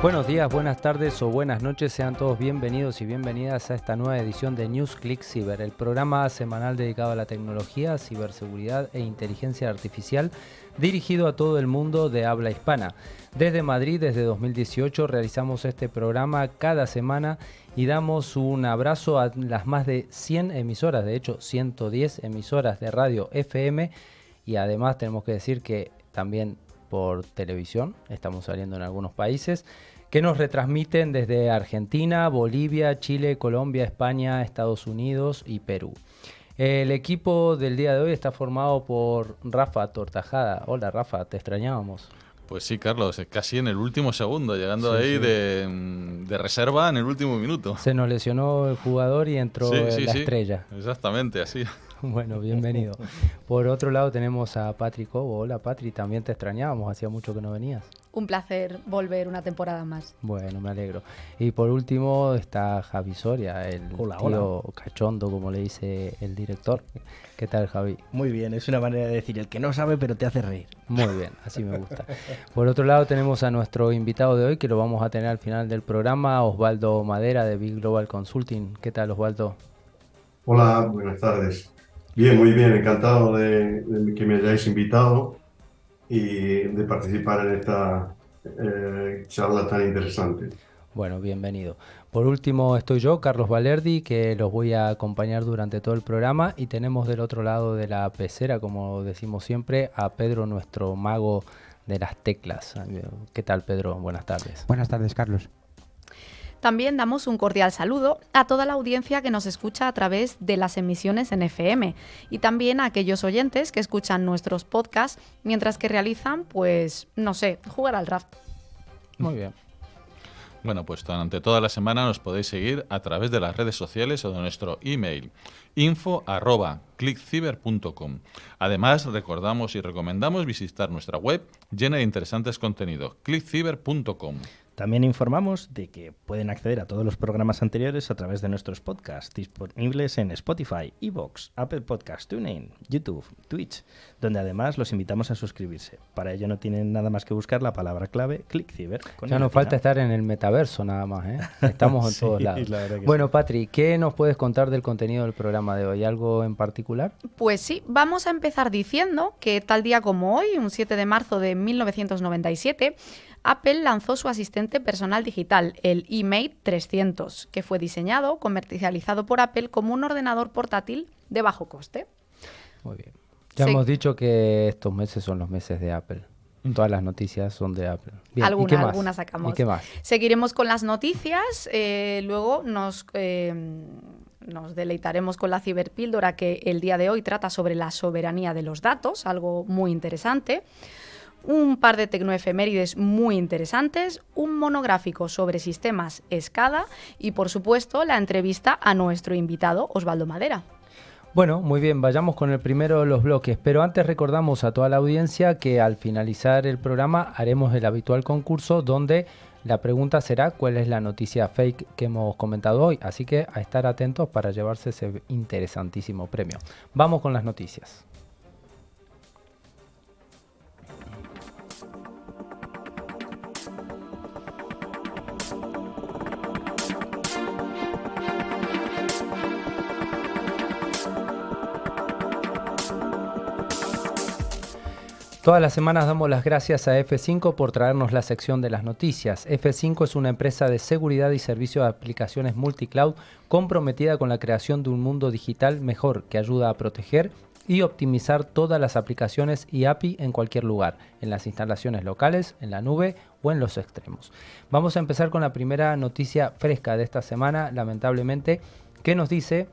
Buenos días, buenas tardes o buenas noches, sean todos bienvenidos y bienvenidas a esta nueva edición de NewsClick Cyber, el programa semanal dedicado a la tecnología, ciberseguridad e inteligencia artificial, dirigido a todo el mundo de habla hispana. Desde Madrid, desde 2018, realizamos este programa cada semana y damos un abrazo a las más de 100 emisoras, de hecho 110 emisoras de radio FM, y además tenemos que decir que también por televisión, estamos saliendo en algunos países, que nos retransmiten desde Argentina, Bolivia, Chile, Colombia, España, Estados Unidos y Perú. El equipo del día de hoy está formado por Rafa Tortajada. Hola Rafa, te extrañábamos. Pues sí, Carlos, casi en el último segundo, llegando ahí. De reserva en el último minuto. Se nos lesionó el jugador y entró la estrella. Exactamente, así. Bueno, bienvenido. Por otro lado tenemos a Patri Cobo. Hola Patri, también te extrañábamos, hacía mucho que no venías. Un placer volver una temporada más. Bueno, me alegro. Y por último está Javi Soria, el tío cachondo, como le dice el director. ¿Qué tal, Javi? Muy bien, es una manera de decir el que no sabe pero te hace reír. Muy bien, así me gusta. Por otro lado tenemos a nuestro invitado de hoy, que lo vamos a tener al final del programa, Osvaldo Madera de Big Global Consulting. ¿Qué tal, Osvaldo? Hola, buenas tardes. Bien, muy bien, encantado de que me hayáis invitado y de participar en esta charla tan interesante. Bueno, bienvenido. Por último estoy yo, Carlos Valerdi, que los voy a acompañar durante todo el programa, y tenemos del otro lado de la pecera, como decimos siempre, a Pedro, nuestro mago de las teclas. ¿Qué tal, Pedro? Buenas tardes. Buenas tardes, Carlos. También damos un cordial saludo a toda la audiencia que nos escucha a través de las emisiones en FM y también a aquellos oyentes que escuchan nuestros podcasts mientras que realizan, pues, no sé, jugar al draft. Muy bien. Bueno, pues durante toda la semana nos podéis seguir a través de las redes sociales o de nuestro email info@clickciber.com. Además, recordamos y recomendamos visitar nuestra web llena de interesantes contenidos, clickciber.com. También informamos de que pueden acceder a todos los programas anteriores a través de nuestros podcasts disponibles en Spotify, iVoox, Apple Podcasts, TuneIn, YouTube, Twitch, donde además los invitamos a suscribirse. Para ello no tienen nada más que buscar la palabra clave ClickCiber. Ya nos falta estar en el metaverso nada más, ¿eh? Estamos en todos lados. Bueno, sí. Patri, ¿qué nos puedes contar del contenido del programa de hoy? ¿Algo en particular? Pues sí, vamos a empezar diciendo que tal día como hoy, un 7 de marzo de 1997, Apple lanzó su asistente personal digital, el iMate 300, que fue diseñado, comercializado por Apple como un ordenador portátil de bajo coste. Muy bien. Ya hemos dicho que estos meses son los meses de Apple. Todas las noticias son de Apple. Bien, algunas sacamos. ¿Y qué más? Seguiremos con las noticias, luego nos deleitaremos con la ciberpíldora, que el día de hoy trata sobre la soberanía de los datos, algo muy interesante. Un par de tecnoefemérides muy interesantes, un monográfico sobre sistemas SCADA y, por supuesto, la entrevista a nuestro invitado, Osvaldo Madera. Bueno, muy bien, vayamos con el primero de los bloques, pero antes recordamos a toda la audiencia que al finalizar el programa haremos el habitual concurso donde la pregunta será ¿cuál es la noticia fake que hemos comentado hoy? Así que a estar atentos para llevarse ese interesantísimo premio. Vamos con las noticias. Todas las semanas damos las gracias a F5 por traernos la sección de las noticias. F5 es una empresa de seguridad y servicio de aplicaciones multicloud comprometida con la creación de un mundo digital mejor que ayuda a proteger y optimizar todas las aplicaciones y API en cualquier lugar, en las instalaciones locales, en la nube o en los extremos. Vamos a empezar con la primera noticia fresca de esta semana, lamentablemente, que nos dice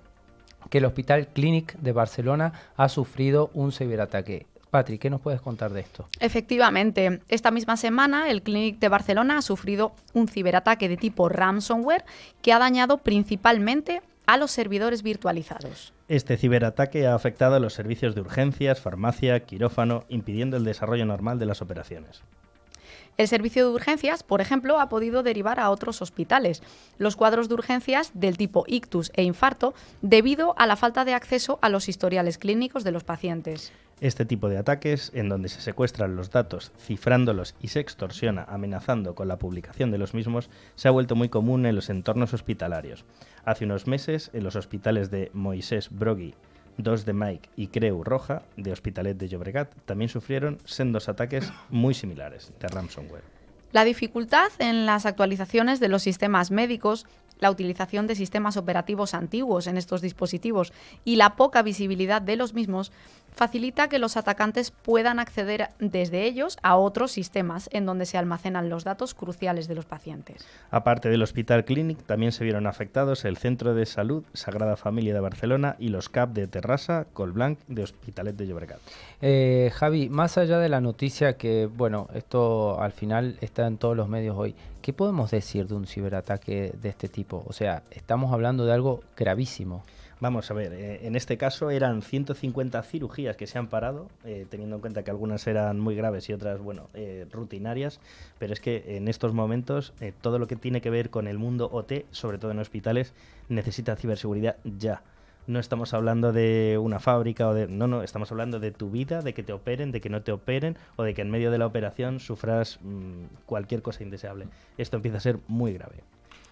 que el Hospital Clínic de Barcelona ha sufrido un ciberataque. Patri, ¿qué nos puedes contar de esto? Efectivamente, esta misma semana el Clínic de Barcelona ha sufrido un ciberataque de tipo ransomware que ha dañado principalmente a los servidores virtualizados. Este ciberataque ha afectado a los servicios de urgencias, farmacia, quirófano, impidiendo el desarrollo normal de las operaciones. El servicio de urgencias, por ejemplo, ha podido derivar a otros hospitales. Los cuadros de urgencias del tipo ictus e infarto debido a la falta de acceso a los historiales clínicos de los pacientes. Este tipo de ataques, en donde se secuestran los datos, cifrándolos y se extorsiona amenazando con la publicación de los mismos, se ha vuelto muy común en los entornos hospitalarios. Hace unos meses, en los hospitales de Moisés Brogui, 2 de Mike y Creu Roja, de Hospitalet de Llobregat, también sufrieron sendos ataques muy similares de ransomware. La dificultad en las actualizaciones de los sistemas médicos, la utilización de sistemas operativos antiguos en estos dispositivos y la poca visibilidad de los mismos facilita que los atacantes puedan acceder desde ellos a otros sistemas en donde se almacenan los datos cruciales de los pacientes. Aparte del Hospital Clínic, también se vieron afectados el Centro de Salud Sagrada Familia de Barcelona y los CAP de Terrassa, Collblanc de Hospitalet de Llobregat. Javi, más allá de la noticia que, bueno, esto al final está en todos los medios hoy, ¿qué podemos decir de un ciberataque de este tipo? O sea, estamos hablando de algo gravísimo. Vamos a ver, en este caso eran 150 cirugías que se han parado, teniendo en cuenta que algunas eran muy graves y otras, rutinarias, pero es que en estos momentos todo lo que tiene que ver con el mundo OT, sobre todo en hospitales, necesita ciberseguridad ya. No estamos hablando de una fábrica no, estamos hablando de tu vida, de que te operen, de que no te operen o de que en medio de la operación sufras cualquier cosa indeseable. Esto empieza a ser muy grave.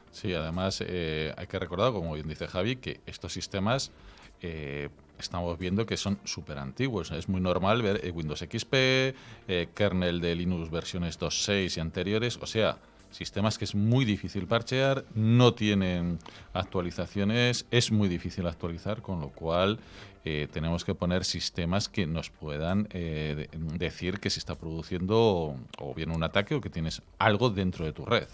Sí, además hay que recordar, como bien dice Javi, que estos sistemas estamos viendo que son súper antiguos. Es muy normal ver Windows XP, kernel de Linux versiones 2.6 y anteriores, o sea, sistemas que es muy difícil parchear, no tienen actualizaciones, es muy difícil actualizar, con lo cual tenemos que poner sistemas que nos puedan decir que se está produciendo o bien un ataque o que tienes algo dentro de tu red.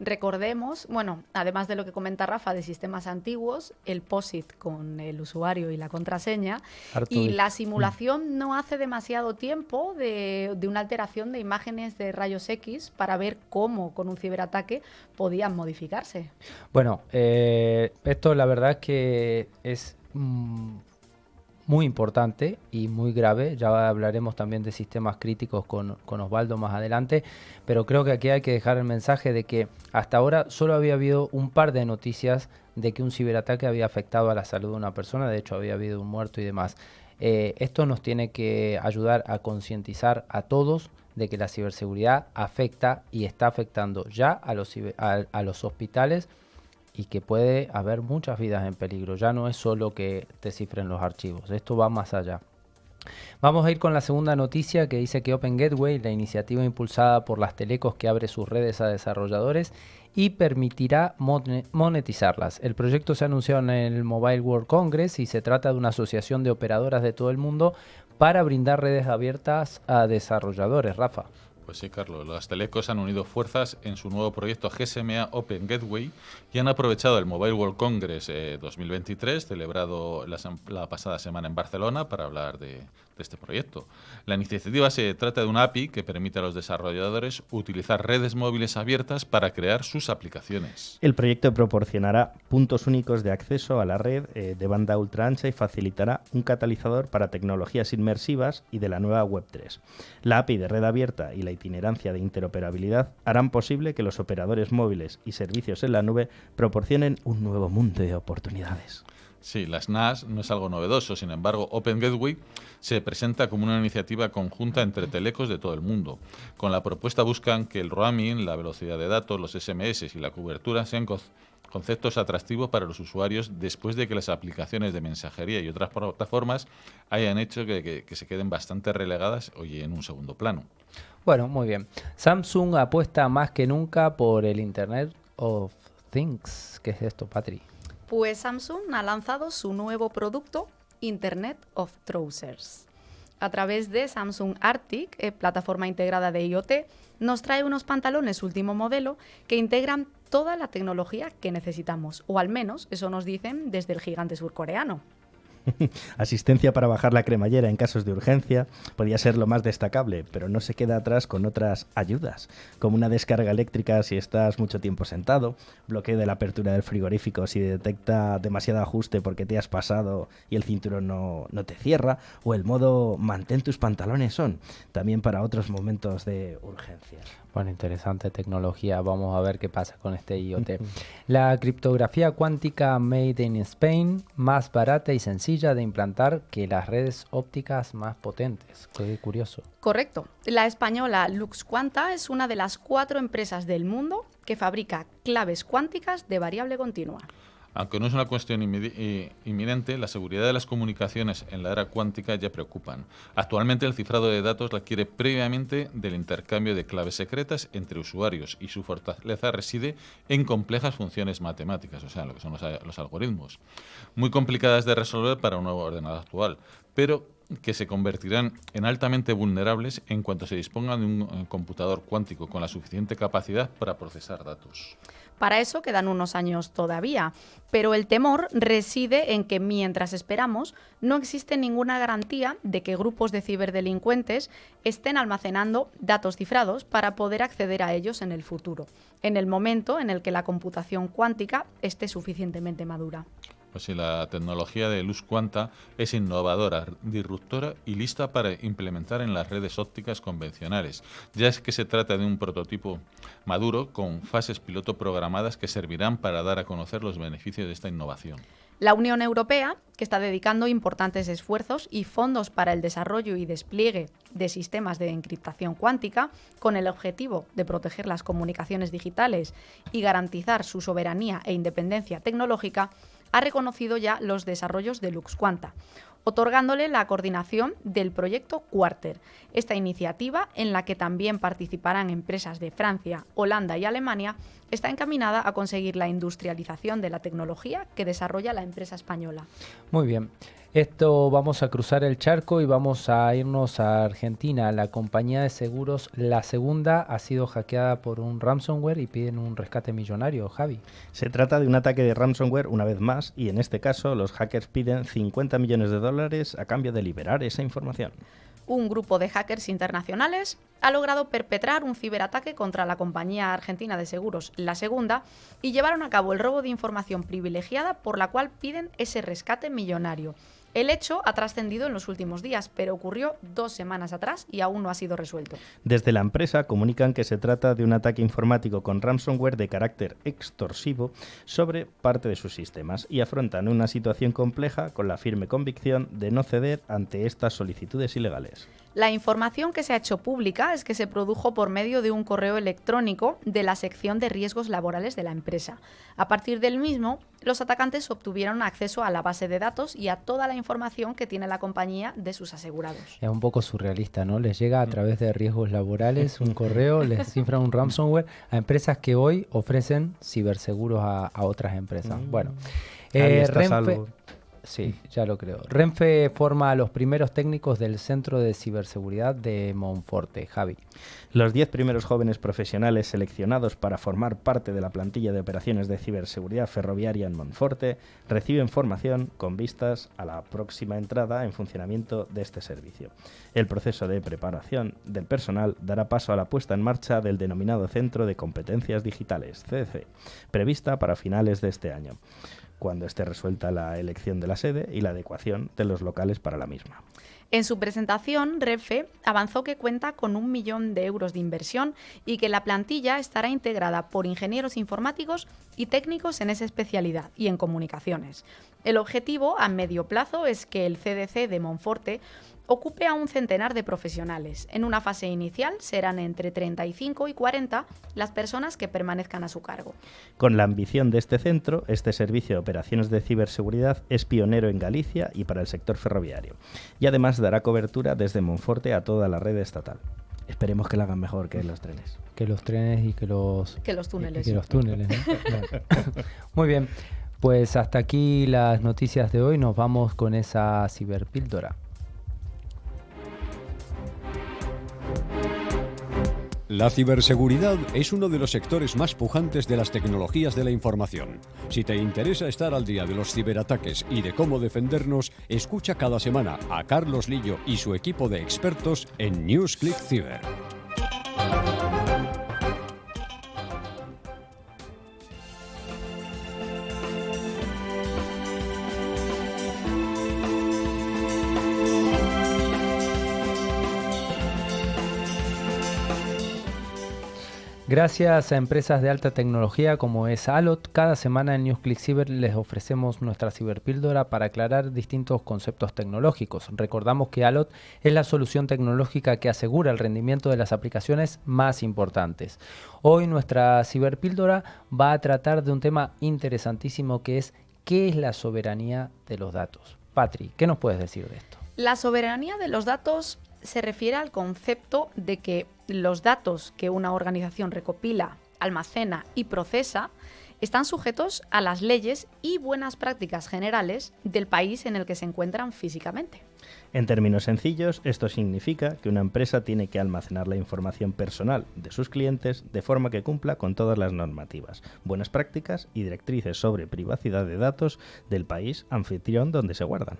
Recordemos, además de lo que comenta Rafa de sistemas antiguos, el POSIT con el usuario y la contraseña, y la simulación no hace demasiado tiempo de una alteración de imágenes de rayos X para ver cómo con un ciberataque podían modificarse. Bueno, esto la verdad es que es muy importante y muy grave. Ya hablaremos también de sistemas críticos con Osvaldo más adelante, pero creo que aquí hay que dejar el mensaje de que hasta ahora solo había habido un par de noticias de que un ciberataque había afectado a la salud de una persona. De hecho, había habido un muerto y demás. Esto nos tiene que ayudar a concientizar a todos de que la ciberseguridad afecta y está afectando ya a los hospitales, y que puede haber muchas vidas en peligro. Ya no es solo que te cifren los archivos, esto va más allá. Vamos a ir con la segunda noticia, que dice que Open Gateway, la iniciativa impulsada por las telecos que abre sus redes a desarrolladores y permitirá monetizarlas. El proyecto se anunció en el Mobile World Congress y se trata de una asociación de operadoras de todo el mundo para brindar redes abiertas a desarrolladores. Rafa. Pues sí, Carlos, las telecos han unido fuerzas en su nuevo proyecto GSMA Open Gateway y han aprovechado el Mobile World Congress 2023, celebrado la pasada semana en Barcelona, para hablar de este proyecto. La iniciativa se trata de una API que permite a los desarrolladores utilizar redes móviles abiertas para crear sus aplicaciones. El proyecto proporcionará puntos únicos de acceso a la red de banda ultra ancha y facilitará un catalizador para tecnologías inmersivas y de la nueva Web3. La API de red abierta y la itinerancia de interoperabilidad harán posible que los operadores móviles y servicios en la nube proporcionen un nuevo mundo de oportunidades. Sí, las NAS no es algo novedoso, sin embargo, Open Gateway se presenta como una iniciativa conjunta entre telecos de todo el mundo. Con la propuesta buscan que el roaming, la velocidad de datos, los SMS y la cobertura sean conceptos atractivos para los usuarios después de que las aplicaciones de mensajería y otras plataformas hayan hecho que se queden bastante relegadas en un segundo plano. Bueno, muy bien. Samsung apuesta más que nunca por el Internet of Things. ¿Qué es esto, Patri? Pues Samsung ha lanzado su nuevo producto, Internet of Trousers. A través de Samsung Arctic, plataforma integrada de IoT, nos trae unos pantalones último modelo que integran toda la tecnología que necesitamos, o al menos eso nos dicen desde el gigante surcoreano. Asistencia para bajar la cremallera en casos de urgencia podría ser lo más destacable, pero no se queda atrás con otras ayudas, como una descarga eléctrica si estás mucho tiempo sentado, bloqueo de la apertura del frigorífico si detecta demasiado ajuste porque te has pasado y el cinturón no te cierra, o el modo mantén tus pantalones on, también para otros momentos de urgencia. Bueno, interesante tecnología. Vamos a ver qué pasa con este IoT. La criptografía cuántica made in Spain, más barata y sencilla sencilla de implantar que las redes ópticas más potentes. Qué curioso. Correcto. La española LuxQuanta es una de las 4 empresas del mundo que fabrica claves cuánticas de variable continua. Aunque no es una cuestión inminente, la seguridad de las comunicaciones en la era cuántica ya preocupan. Actualmente el cifrado de datos requiere previamente del intercambio de claves secretas entre usuarios y su fortaleza reside en complejas funciones matemáticas, o sea, lo que son los algoritmos, muy complicadas de resolver para un nuevo ordenador actual, pero que se convertirán en altamente vulnerables en cuanto se dispongan de un computador cuántico con la suficiente capacidad para procesar datos. Para eso quedan unos años todavía, pero el temor reside en que mientras esperamos no existe ninguna garantía de que grupos de ciberdelincuentes estén almacenando datos cifrados para poder acceder a ellos en el futuro, en el momento en el que la computación cuántica esté suficientemente madura. Pues si la tecnología de LuxQuanta es innovadora, disruptora y lista para implementar en las redes ópticas convencionales, ya es que se trata de un prototipo maduro con fases piloto programadas que servirán para dar a conocer los beneficios de esta innovación. La Unión Europea, que está dedicando importantes esfuerzos y fondos para el desarrollo y despliegue de sistemas de encriptación cuántica, con el objetivo de proteger las comunicaciones digitales y garantizar su soberanía e independencia tecnológica, ha reconocido ya los desarrollos de LuxQuanta, otorgándole la coordinación del proyecto Quarter. Esta iniciativa, en la que también participarán empresas de Francia, Holanda y Alemania, está encaminada a conseguir la industrialización de la tecnología que desarrolla la empresa española. Muy bien. Esto vamos a cruzar el charco y vamos a irnos a Argentina. La compañía de seguros La Segunda ha sido hackeada por un ransomware y piden un rescate millonario. Javi. Se trata de un ataque de ransomware una vez más y en este caso los hackers piden $50 millones a cambio de liberar esa información. Un grupo de hackers internacionales ha logrado perpetrar un ciberataque contra la compañía argentina de seguros La Segunda y llevaron a cabo el robo de información privilegiada por la cual piden ese rescate millonario. El hecho ha trascendido en los últimos días, pero ocurrió 2 semanas atrás y aún no ha sido resuelto. Desde la empresa comunican que se trata de un ataque informático con ransomware de carácter extorsivo sobre parte de sus sistemas y afrontan una situación compleja con la firme convicción de no ceder ante estas solicitudes ilegales. La información que se ha hecho pública es que se produjo por medio de un correo electrónico de la sección de riesgos laborales de la empresa. A partir del mismo, los atacantes obtuvieron acceso a la base de datos y a toda la información que tiene la compañía de sus asegurados. Es un poco surrealista, ¿no? Les llega a través de riesgos laborales un correo, les cifran un ransomware a empresas que hoy ofrecen ciberseguros a otras empresas. Bueno, Ahí está Renfe, salvo. sí, ya lo creo. Renfe forma a los primeros técnicos del Centro de Ciberseguridad de Monforte. Javi. Los 10 primeros jóvenes profesionales seleccionados para formar parte de la plantilla de operaciones de ciberseguridad ferroviaria en Monforte reciben formación con vistas a la próxima entrada en funcionamiento de este servicio. El proceso de preparación del personal dará paso a la puesta en marcha del denominado Centro de Competencias Digitales, CDC, prevista para finales de este año, cuando esté resuelta la elección de la sede y la adecuación de los locales para la misma. En su presentación, Renfe avanzó que cuenta con 1 millón de euros de inversión y que la plantilla estará integrada por ingenieros informáticos y técnicos en esa especialidad y en comunicaciones. El objetivo a medio plazo es que el CDC de Monforte ocupe a un centenar de profesionales. En una fase inicial serán entre 35 y 40 las personas que permanezcan a su cargo. Con la ambición de este centro, este servicio de operaciones de ciberseguridad es pionero en Galicia y para el sector ferroviario. Y además dará cobertura desde Monforte a toda la red estatal. Esperemos que lo hagan mejor que los trenes. Que los trenes y que los túneles. y que los túneles, ¿no? Claro. Muy bien, pues hasta aquí las noticias de hoy. Nos vamos con esa ciberpíldora. La ciberseguridad es uno de los sectores más pujantes de las tecnologías de la información. Si te interesa estar al día de los ciberataques y de cómo defendernos, escucha cada semana a Carlos Lillo y su equipo de expertos en NewsClick Cyber. Gracias a empresas de alta tecnología como es Allot, cada semana en NewsClick Cyber les ofrecemos nuestra ciberpíldora para aclarar distintos conceptos tecnológicos. Recordamos que Allot es la solución tecnológica que asegura el rendimiento de las aplicaciones más importantes. Hoy nuestra ciberpíldora va a tratar de un tema interesantísimo que es ¿qué es la soberanía de los datos? Patri, ¿qué nos puedes decir de esto? La soberanía de los datos se refiere al concepto de que los datos que una organización recopila, almacena y procesa están sujetos a las leyes y buenas prácticas generales del país en el que se encuentran físicamente. En términos sencillos, esto significa que una empresa tiene que almacenar la información personal de sus clientes de forma que cumpla con todas las normativas, buenas prácticas y directrices sobre privacidad de datos del país anfitrión donde se guardan.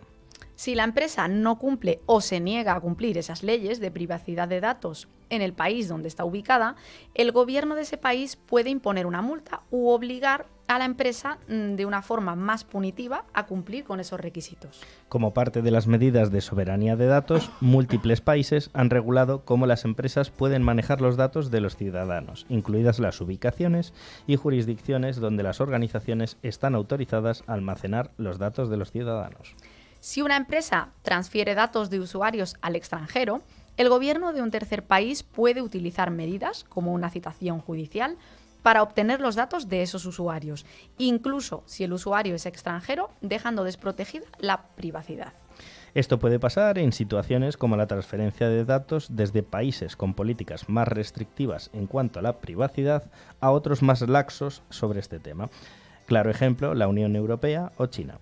Si la empresa no cumple o se niega a cumplir esas leyes de privacidad de datos en el país donde está ubicada, el gobierno de ese país puede imponer una multa u obligar a la empresa de una forma más punitiva a cumplir con esos requisitos. Como parte de las medidas de soberanía de datos, múltiples países han regulado cómo las empresas pueden manejar los datos de los ciudadanos, incluidas las ubicaciones y jurisdicciones donde las organizaciones están autorizadas a almacenar los datos de los ciudadanos. Si una empresa transfiere datos de usuarios al extranjero, el gobierno de un tercer país puede utilizar medidas, como una citación judicial, para obtener los datos de esos usuarios, incluso si el usuario es extranjero, dejando desprotegida la privacidad. Esto puede pasar en situaciones como la transferencia de datos desde países con políticas más restrictivas en cuanto a la privacidad a otros más laxos sobre este tema. Claro ejemplo, la Unión Europea o China.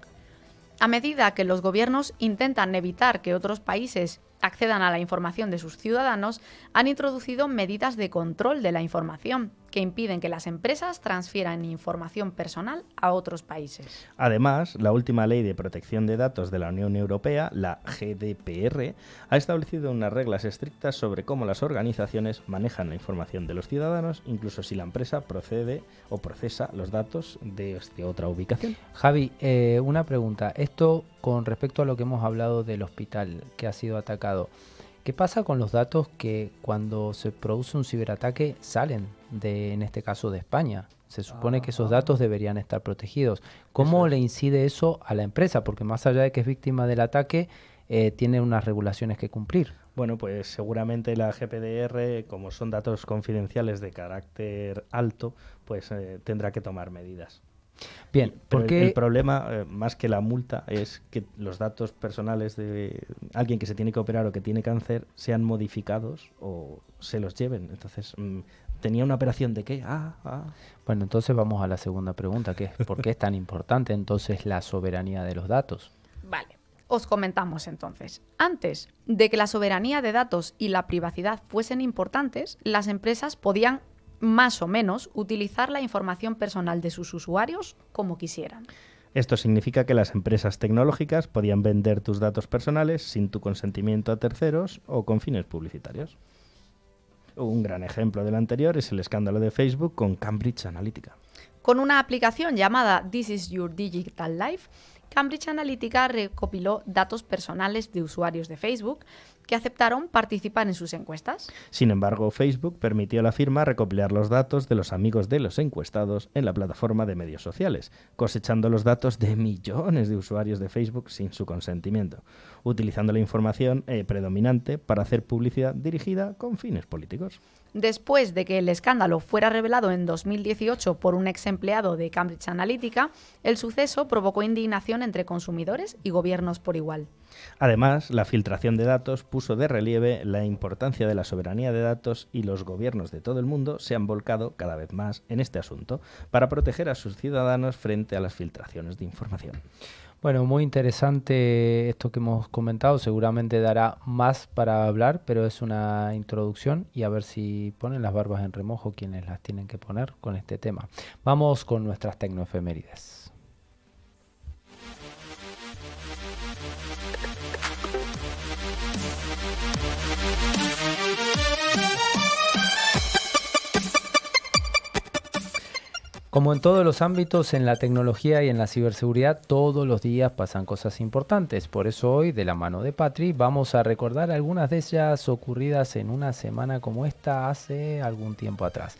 A medida que los gobiernos intentan evitar que otros países accedan a la información de sus ciudadanos, han introducido medidas de control de la información que impiden que las empresas transfieran información personal a otros países. Además, la última ley de protección de datos de la Unión Europea, la GDPR, ha establecido unas reglas estrictas sobre cómo las organizaciones manejan la información de los ciudadanos, incluso si la empresa procede o procesa los datos desde otra ubicación. Javi, una pregunta. Esto con respecto a lo que hemos hablado del hospital que ha sido atacado. ¿Qué pasa con los datos que cuando se produce un ciberataque salen de, en este caso, de España? Se supone que esos datos deberían estar protegidos. ¿Cómo le incide eso a la empresa? Porque más allá de que es víctima del ataque, tiene unas regulaciones que cumplir. Bueno, pues seguramente la GDPR, como son datos confidenciales de carácter alto, pues tendrá que tomar medidas. Bien, porque el problema, más que la multa, es que los datos personales de alguien que se tiene que operar o que tiene cáncer sean modificados o se los lleven. Entonces, ¿tenía una operación de qué? Bueno, entonces vamos a la segunda pregunta, que es ¿por qué es tan importante entonces la soberanía de los datos? Vale, os comentamos entonces. Antes de que la soberanía de datos y la privacidad fuesen importantes, las empresas podían más o menos utilizar la información personal de sus usuarios como quisieran. Esto significa que las empresas tecnológicas podían vender tus datos personales sin tu consentimiento a terceros o con fines publicitarios. Un gran ejemplo del anterior es el escándalo de Facebook con Cambridge Analytica. Con una aplicación llamada This is Your Digital Life, Cambridge Analytica recopiló datos personales de usuarios de Facebook que aceptaron participar en sus encuestas. Sin embargo, Facebook permitió a la firma recopilar los datos de los amigos de los encuestados en la plataforma de medios sociales, cosechando los datos de millones de usuarios de Facebook sin su consentimiento, utilizando la información predominante para hacer publicidad dirigida con fines políticos. Después de que el escándalo fuera revelado en 2018 por un ex empleado de Cambridge Analytica, el suceso provocó indignación entre consumidores y gobiernos por igual. Además, la filtración de datos puso de relieve la importancia de la soberanía de datos y los gobiernos de todo el mundo se han volcado cada vez más en este asunto para proteger a sus ciudadanos frente a las filtraciones de información. Bueno, muy interesante esto que hemos comentado, seguramente dará más para hablar, pero es una introducción y a ver si ponen las barbas en remojo quienes las tienen que poner con este tema. Vamos con nuestras tecnoefemérides. Como en todos los ámbitos, en la tecnología y en la ciberseguridad, todos los días pasan cosas importantes. Por eso hoy, de la mano de Patri, vamos a recordar algunas de ellas ocurridas en una semana como esta hace algún tiempo atrás.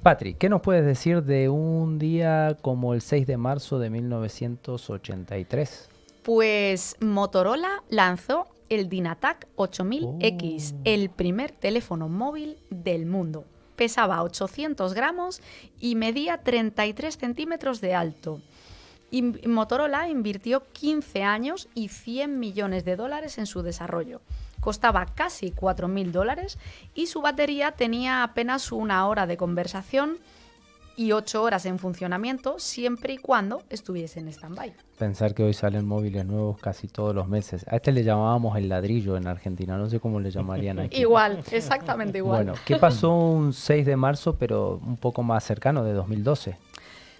Patri, ¿qué nos puedes decir de un día como el 6 de marzo de 1983? Pues Motorola lanzó el Dynatac 8000X, el primer teléfono móvil del mundo. Pesaba 800 gramos y medía 33 centímetros de alto. Y Motorola invirtió 15 años y $100 millones en su desarrollo. Costaba casi $4.000 y su batería tenía apenas 1 hora de conversación y 8 horas en funcionamiento, siempre y cuando estuviese en stand-by. Pensar que hoy salen móviles nuevos casi todos los meses. A este le llamábamos el ladrillo en Argentina, no sé cómo le llamarían aquí. Igual, exactamente igual. Bueno, ¿qué pasó un 6 de marzo, pero un poco más cercano, de 2012?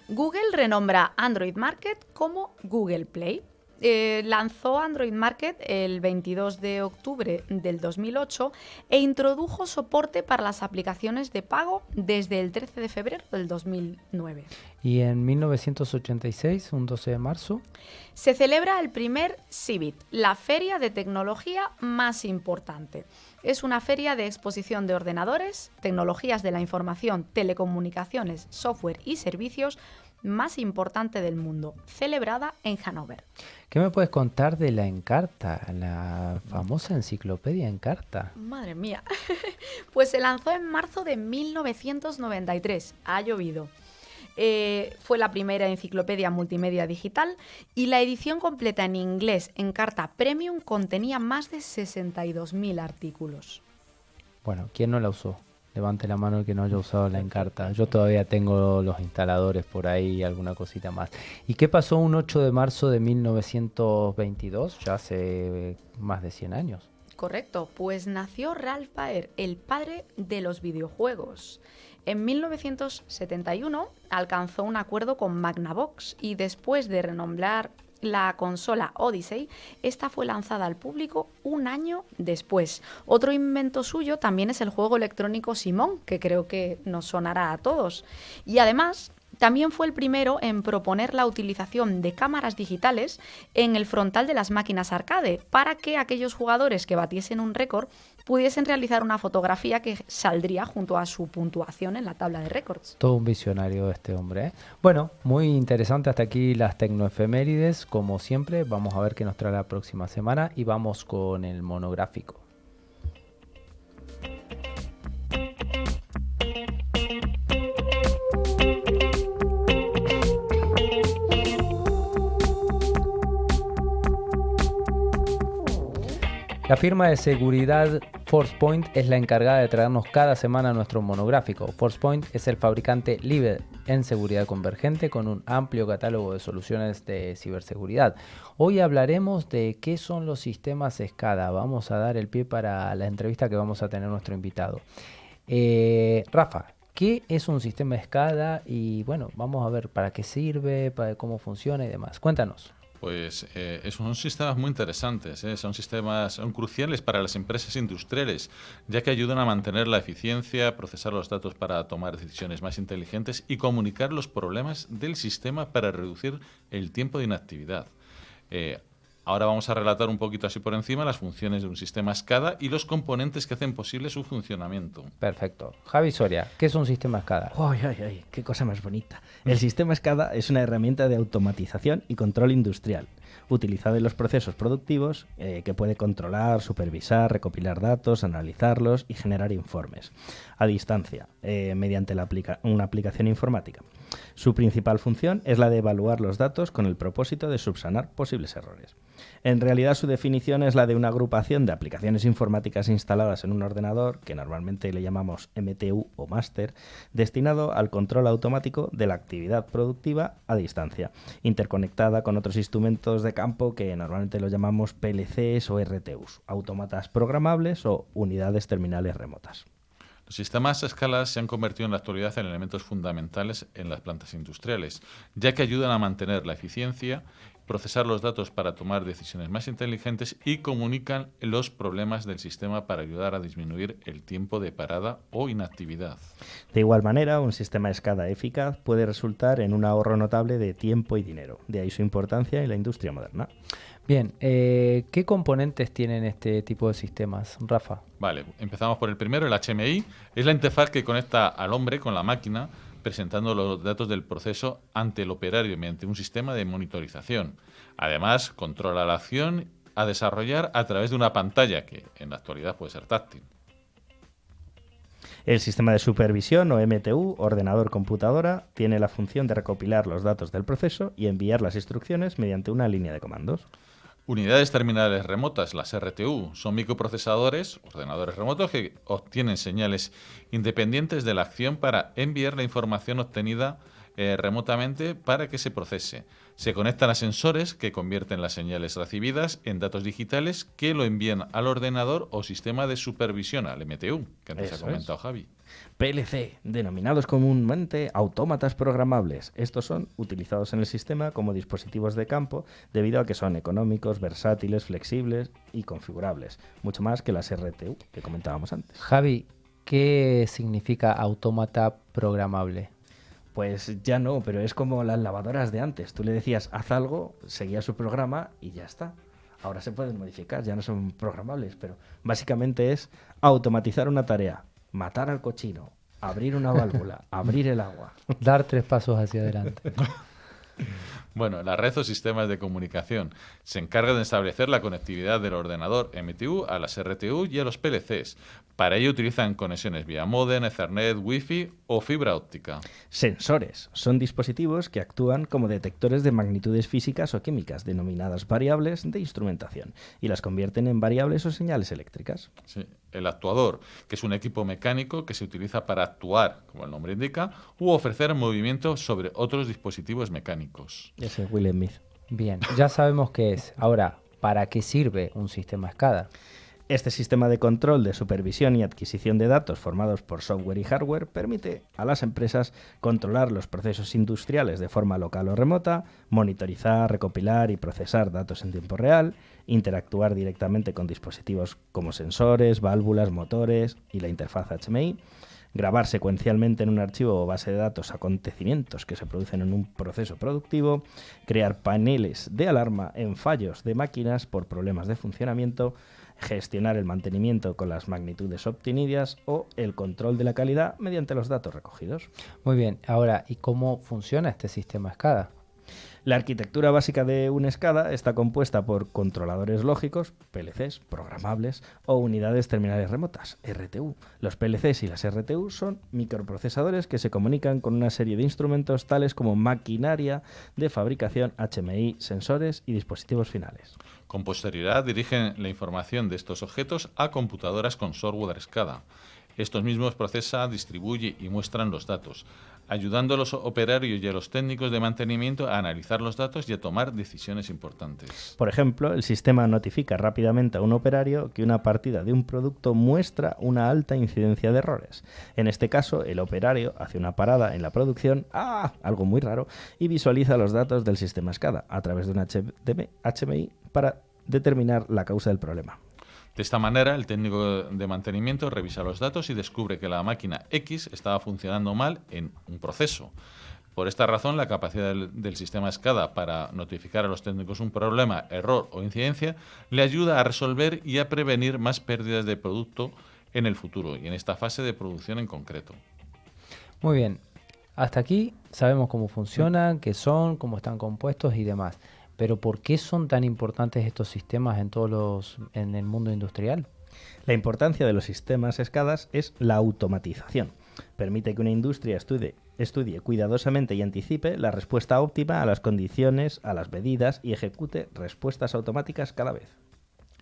Google renombra Android Market como Google Play. Lanzó Android Market el 22 de octubre del 2008 e introdujo soporte para las aplicaciones de pago desde el 13 de febrero del 2009. Y en 1986, un 12 de marzo, se celebra el primer CeBIT, la feria de tecnología más importante. Es una feria de exposición de ordenadores, tecnologías de la información, telecomunicaciones, software y servicios más importante del mundo, celebrada en Hannover. ¿Qué me puedes contar de la Encarta, la famosa enciclopedia Encarta? Madre mía. Pues se lanzó en marzo de 1993. Ha llovido. Fue la primera enciclopedia multimedia digital y la edición completa en inglés Encarta Premium contenía más de 62.000 artículos. Bueno, ¿quién no la usó? Levante la mano el que no haya usado la Encarta. Yo todavía tengo los instaladores por ahí y alguna cosita más. ¿Y qué pasó un 8 de marzo de 1922? Ya hace más de 100 años. Correcto, pues nació Ralph Baer, el padre de los videojuegos. En 1971 alcanzó un acuerdo con Magnavox y después de renombrar la consola Odyssey, esta fue lanzada al público un año después. Otro invento suyo también es el juego electrónico Simón, que creo que nos sonará a todos. Y además, también fue el primero en proponer la utilización de cámaras digitales en el frontal de las máquinas arcade, para que aquellos jugadores que batiesen un récord pudiesen realizar una fotografía que saldría junto a su puntuación en la tabla de récords. Todo un visionario este hombre, ¿eh? Bueno, muy interesante hasta aquí las tecnoefemérides. Como siempre, vamos a ver qué nos trae la próxima semana y vamos con el monográfico. La firma de seguridad Forcepoint es la encargada de traernos cada semana nuestro monográfico. Forcepoint es el fabricante líder en seguridad convergente con un amplio catálogo de soluciones de ciberseguridad. Hoy hablaremos de qué son los sistemas SCADA. Vamos a dar el pie para la entrevista que vamos a tener nuestro invitado. Rafa, ¿qué es un sistema SCADA? Y bueno, vamos a ver para qué sirve, para cómo funciona y demás. Cuéntanos. Pues son sistemas muy interesantes, son cruciales para las empresas industriales, ya que ayudan a mantener la eficiencia, procesar los datos para tomar decisiones más inteligentes y comunicar los problemas del sistema para reducir el tiempo de inactividad. Ahora vamos a relatar un poquito así por encima las funciones de un sistema SCADA y los componentes que hacen posible su funcionamiento. Perfecto. Javi Soria, ¿qué es un sistema SCADA? ¡Ay, ay, ay! ¡Qué cosa más bonita! El sistema SCADA es una herramienta de automatización y control industrial, utilizada en los procesos productivos, que puede controlar, supervisar, recopilar datos, analizarlos y generar informes a distancia, mediante una aplicación informática. Su principal función es la de evaluar los datos con el propósito de subsanar posibles errores. En realidad, su definición es la de una agrupación de aplicaciones informáticas instaladas en un ordenador, que normalmente le llamamos MTU o máster, destinado al control automático de la actividad productiva a distancia, interconectada con otros instrumentos de campo que normalmente los llamamos PLCs o RTUs, autómatas programables o unidades terminales remotas. Los sistemas a escala se han convertido en la actualidad en elementos fundamentales en las plantas industriales, ya que ayudan a mantener la eficiencia, procesar los datos para tomar decisiones más inteligentes y comunican los problemas del sistema para ayudar a disminuir el tiempo de parada o inactividad. De igual manera, un sistema SCADA eficaz puede resultar en un ahorro notable de tiempo y dinero, de ahí su importancia en la industria moderna. Bien, ¿qué componentes tienen este tipo de sistemas, Rafa? Vale, empezamos por el primero, el HMI. Es la interfaz que conecta al hombre con la máquina, presentando los datos del proceso ante el operario mediante un sistema de monitorización. Además, controla la acción a desarrollar a través de una pantalla, que en la actualidad puede ser táctil. El sistema de supervisión o MTU, ordenador-computadora, tiene la función de recopilar los datos del proceso y enviar las instrucciones mediante una línea de comandos. Unidades terminales remotas, las RTU, son microprocesadores, ordenadores remotos que obtienen señales independientes de la acción para enviar la información obtenida remotamente para que se procese. Se conectan a sensores que convierten las señales recibidas en datos digitales que lo envían al ordenador o sistema de supervisión, al MTU, que antes ha comentado Javi. PLC, denominados comúnmente autómatas programables. Estos son utilizados en el sistema como dispositivos de campo debido a que son económicos, versátiles, flexibles y configurables, mucho más que las RTU que comentábamos antes. Javi, ¿qué significa autómata programable? Pues ya no, pero es como las lavadoras de antes. Tú le decías, haz algo, seguía su programa y ya está. Ahora se pueden modificar, ya no son programables, pero básicamente es automatizar una tarea, matar al cochino, abrir una válvula, abrir el agua. Dar 3 pasos hacia adelante. Bueno, la red o sistemas de comunicación se encarga de establecer la conectividad del ordenador MTU a las RTU y a los PLCs. Para ello utilizan conexiones vía módem, Ethernet, Wi-Fi o fibra óptica. Sensores son dispositivos que actúan como detectores de magnitudes físicas o químicas, denominadas variables de instrumentación, y las convierten en variables o señales eléctricas. Sí. El actuador, que es un equipo mecánico que se utiliza para actuar, como el nombre indica, u ofrecer movimiento sobre otros dispositivos mecánicos. Ese es Will Smith. Bien, ya sabemos qué es. Ahora, ¿para qué sirve un sistema SCADA? Este sistema de control de supervisión y adquisición de datos formados por software y hardware permite a las empresas controlar los procesos industriales de forma local o remota, monitorizar, recopilar y procesar datos en tiempo real, interactuar directamente con dispositivos como sensores, válvulas, motores y la interfaz HMI, grabar secuencialmente en un archivo o base de datos acontecimientos que se producen en un proceso productivo, crear paneles de alarma en fallos de máquinas por problemas de funcionamiento, gestionar el mantenimiento con las magnitudes obtenidas o el control de la calidad mediante los datos recogidos. Muy bien, ahora, ¿y cómo funciona este sistema SCADA? La arquitectura básica de un SCADA está compuesta por controladores lógicos, PLCs, programables o unidades terminales remotas, RTU. Los PLCs y las RTU son microprocesadores que se comunican con una serie de instrumentos tales como maquinaria de fabricación, HMI, sensores y dispositivos finales. Con posterioridad dirigen la información de estos objetos a computadoras con software SCADA. Estos mismos procesan, distribuyen y muestran los datos, ayudando a los operarios y a los técnicos de mantenimiento a analizar los datos y a tomar decisiones importantes. Por ejemplo, el sistema notifica rápidamente a un operario que una partida de un producto muestra una alta incidencia de errores. En este caso, el operario hace una parada en la producción, algo muy raro, y visualiza los datos del sistema SCADA a través de un HMI para determinar la causa del problema. De esta manera, el técnico de mantenimiento revisa los datos y descubre que la máquina X estaba funcionando mal en un proceso. Por esta razón, la capacidad del sistema SCADA para notificar a los técnicos un problema, error o incidencia le ayuda a resolver y a prevenir más pérdidas de producto en el futuro y en esta fase de producción en concreto. Muy bien, hasta aquí sabemos cómo funcionan, qué son, cómo están compuestos y demás. Pero ¿por qué son tan importantes estos sistemas en el mundo industrial? La importancia de los sistemas SCADA es la automatización. Permite que una industria estudie cuidadosamente y anticipe la respuesta óptima a las condiciones, a las medidas y ejecute respuestas automáticas cada vez.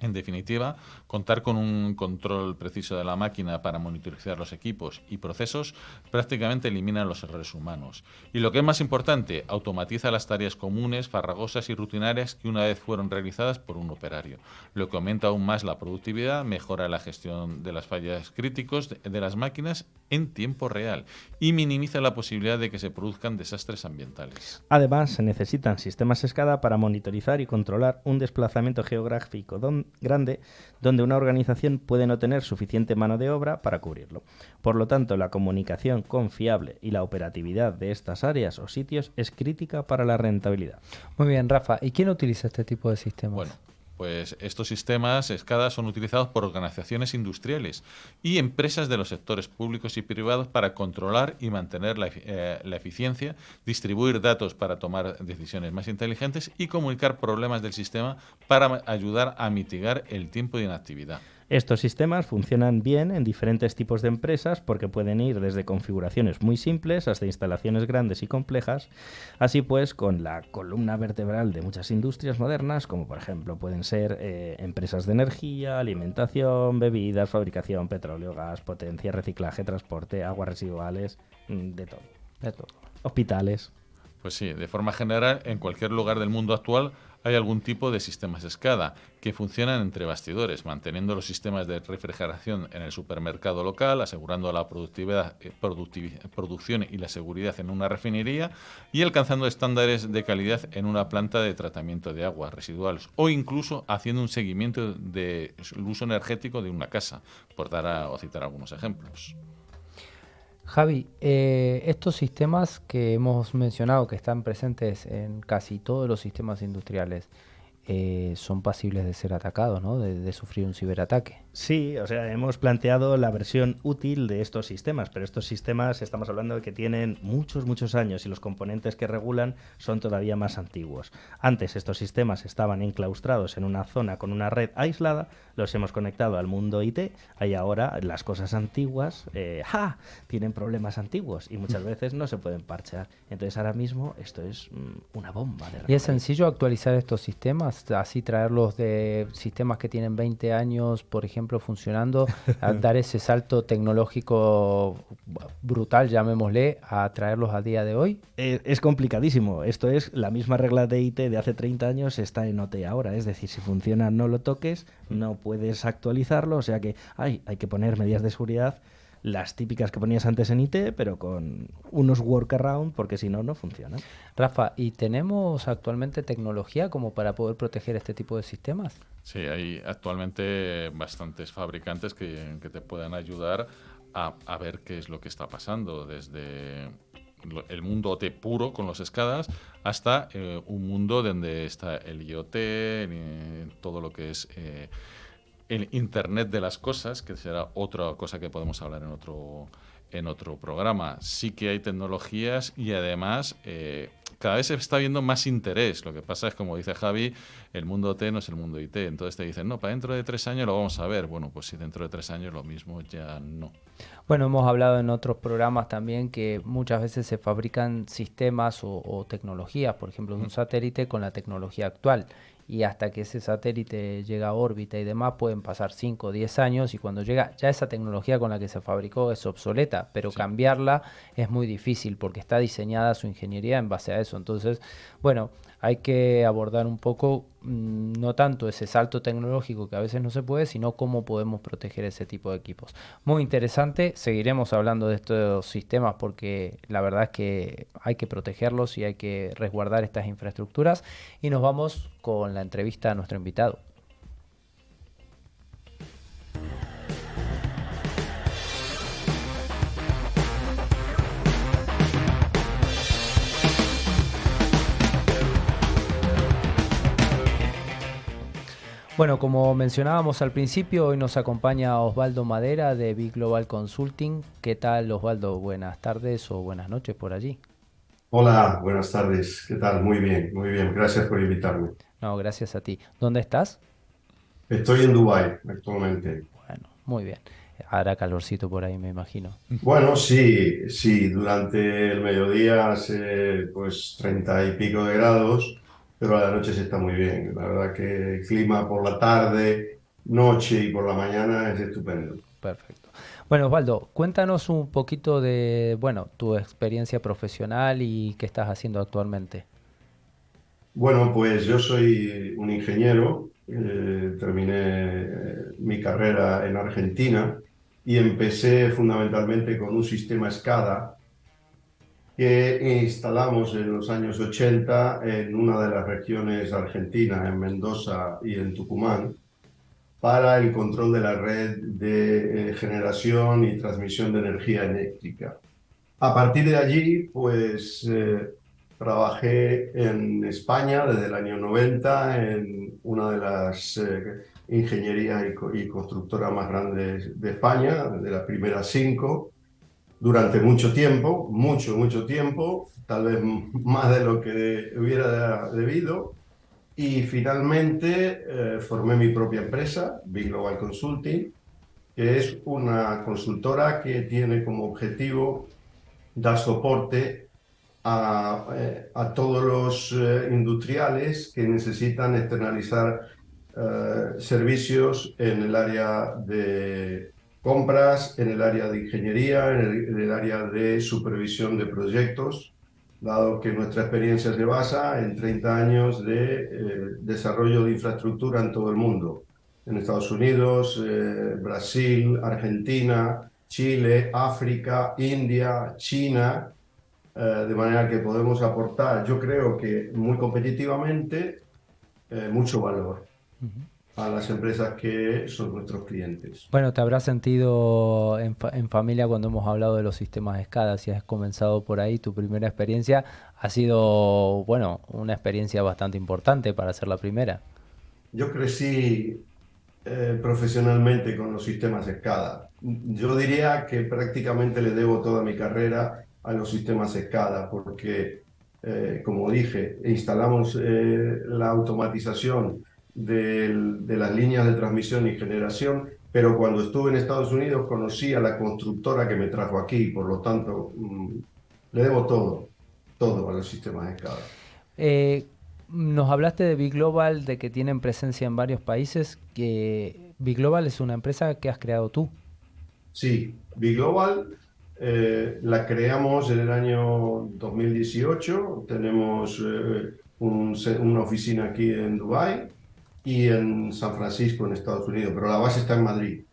En definitiva, contar con un control preciso de la máquina para monitorizar los equipos y procesos prácticamente elimina los errores humanos. Y lo que es más importante, automatiza las tareas comunes, farragosas y rutinarias que una vez fueron realizadas por un operario, lo que aumenta aún más la productividad, mejora la gestión de las fallas críticos de las máquinas en tiempo real y minimiza la posibilidad de que se produzcan desastres ambientales. Además, se necesitan sistemas SCADA para monitorizar y controlar un desplazamiento geográfico grande donde una organización puede no tener suficiente mano de obra para cubrirlo. Por lo tanto, la comunicación confiable y la operatividad de estas áreas o sitios es crítica para la rentabilidad. Muy bien, Rafa. ¿Y quién utiliza este tipo de sistemas? Bueno, pues estos sistemas SCADA son utilizados por organizaciones industriales y empresas de los sectores públicos y privados para controlar y mantener la eficiencia, distribuir datos para tomar decisiones más inteligentes y comunicar problemas del sistema para ayudar a mitigar el tiempo de inactividad. Estos sistemas funcionan bien en diferentes tipos de empresas porque pueden ir desde configuraciones muy simples hasta instalaciones grandes y complejas, así pues con la columna vertebral de muchas industrias modernas, como por ejemplo pueden ser empresas de energía, alimentación, bebidas, fabricación, petróleo, gas, potencia, reciclaje, transporte, aguas residuales, de todo. De todo. Hospitales. Pues sí, de forma general, en cualquier lugar del mundo actual hay algún tipo de sistemas SCADA que funcionan entre bastidores, manteniendo los sistemas de refrigeración en el supermercado local, asegurando la producción y la seguridad en una refinería y alcanzando estándares de calidad en una planta de tratamiento de aguas residuales o incluso haciendo un seguimiento del uso energético de una casa, por dar o citar algunos ejemplos. Javi, estos sistemas que hemos mencionado que están presentes en casi todos los sistemas industriales son pasibles de ser atacados, ¿no? De sufrir un ciberataque. Sí, o sea, hemos planteado la versión útil de estos sistemas, pero estos sistemas estamos hablando de que tienen muchos años y los componentes que regulan son todavía más antiguos. Antes estos sistemas estaban enclaustrados en una zona con una red aislada, los hemos conectado al mundo IT y ahora las cosas antiguas tienen problemas antiguos y muchas veces no se pueden parchear. Entonces ahora mismo esto es una bomba de ¿Y es sencillo actualizar estos sistemas? Así traerlos de sistemas que tienen 20 años, por ejemplo, funcionando, a dar ese salto tecnológico brutal, llamémosle, a traerlos a día de hoy? Es complicadísimo. Esto es la misma regla de IT de hace 30 años, está en OT ahora. Es decir, si funciona no lo toques, no puedes actualizarlo, o sea que hay que poner medidas de seguridad, las típicas que ponías antes en IT, pero con unos workaround, porque si no, no funciona. Rafa, ¿y tenemos actualmente tecnología como para poder proteger este tipo de sistemas? Sí, hay actualmente bastantes fabricantes que te pueden ayudar a ver qué es lo que está pasando, desde el mundo OT puro con los SCADAs hasta un mundo donde está el IoT, todo lo que es el Internet de las cosas, que será otra cosa que podemos hablar en otro programa. Sí que hay tecnologías y además cada vez se está viendo más interés. Lo que pasa es, como dice Javi, el mundo OT no es el mundo IT. Entonces te dicen, no, para dentro de 3 años lo vamos a ver. Bueno, pues si dentro de 3 años lo mismo ya no. Bueno, hemos hablado en otros programas también que muchas veces se fabrican sistemas o tecnologías, por ejemplo, de un satélite con la tecnología actual. Y hasta que ese satélite llega a órbita y demás pueden pasar 5 o 10 años y cuando llega ya esa tecnología con la que se fabricó es obsoleta, pero Sí. Cambiarla es muy difícil porque está diseñada su ingeniería en base a eso. Entonces, bueno, hay que abordar un poco no tanto ese salto tecnológico que a veces no se puede, sino cómo podemos proteger ese tipo de equipos. Muy interesante, seguiremos hablando de estos sistemas porque la verdad es que hay que protegerlos y hay que resguardar estas infraestructuras y nos vamos con la entrevista a nuestro invitado. Bueno, como mencionábamos al principio, hoy nos acompaña Osvaldo Madera de Big Global Consulting. ¿Qué tal, Osvaldo? Buenas tardes o buenas noches por allí. Hola, buenas tardes. ¿Qué tal? Muy bien, muy bien. Gracias por invitarme. No, gracias a ti. ¿Dónde estás? Estoy en Dubái actualmente. Bueno, muy bien. Hará calorcito por ahí, me imagino. Bueno, sí, sí, durante el mediodía hace pues 30 y pico de grados, pero a la noche se está muy bien. La verdad que el clima por la tarde, noche y por la mañana es estupendo. Perfecto. Bueno, Osvaldo, cuéntanos un poquito de, bueno, tu experiencia profesional y qué estás haciendo actualmente. Bueno, pues yo soy un ingeniero, terminé mi carrera en Argentina y empecé fundamentalmente con un sistema SCADA que instalamos en los años 80 en una de las regiones argentinas, en Mendoza y en Tucumán. para el control de la red de generación y transmisión de energía eléctrica. A partir de allí, pues trabajé en España desde el año 90 en una de las ingenierías y constructoras más grandes de España, de las primeras 5, durante mucho tiempo, mucho tiempo, tal vez más de lo que hubiera debido. Y finalmente formé mi propia empresa, Big Global Consulting, que es una consultora que tiene como objetivo dar soporte a todos los industriales que necesitan externalizar servicios en el área de compras, en el área de ingeniería, en el área de supervisión de proyectos, dado que nuestra experiencia se basa en 30 años de desarrollo de infraestructura en todo el mundo, en Estados Unidos, Brasil, Argentina, Chile, África, India, China, de manera que podemos aportar, yo creo que muy competitivamente, mucho valor a las empresas que son nuestros clientes. Bueno, te habrás sentido en familia cuando hemos hablado de los sistemas SCADA. Si has comenzado por ahí, tu primera experiencia ha sido, bueno, una experiencia bastante importante para ser la primera. Yo crecí profesionalmente con los sistemas SCADA. Yo diría que prácticamente le debo toda mi carrera a los sistemas SCADA, porque, como dije, instalamos la automatización de las líneas de transmisión y generación, pero cuando estuve en Estados Unidos conocí a la constructora que me trajo aquí, por lo tanto, le debo todo a los sistemas SCADA. Nos hablaste de Big Global, de que tienen presencia en varios países, que Big Global es una empresa que has creado tú. Sí, Big Global la creamos en el año 2018. Tenemos una oficina aquí en Dubái y en San Francisco, en Estados Unidos, pero la base está en Madrid,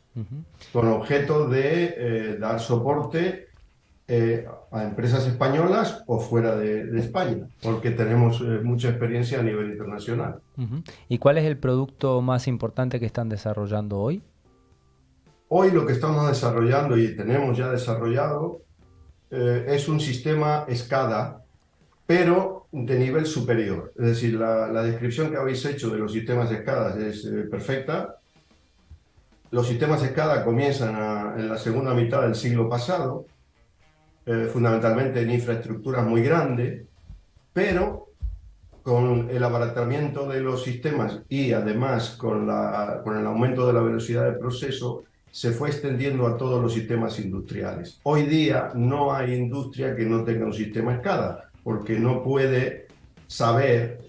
con objeto de dar soporte a empresas españolas o fuera de España, porque tenemos mucha experiencia a nivel internacional. ¿Y cuál es el producto más importante que están desarrollando hoy? Hoy lo que estamos desarrollando y tenemos ya desarrollado es un sistema SCADA, pero de nivel superior. Es decir, la descripción que habéis hecho de los sistemas SCADA es perfecta. Los sistemas SCADA comienzan en la segunda mitad del siglo pasado, fundamentalmente en infraestructuras muy grandes, pero con el abaratamiento de los sistemas y además con el aumento de la velocidad del proceso, se fue extendiendo a todos los sistemas industriales. Hoy día no hay industria que no tenga un sistema SCADA, porque no puede saber,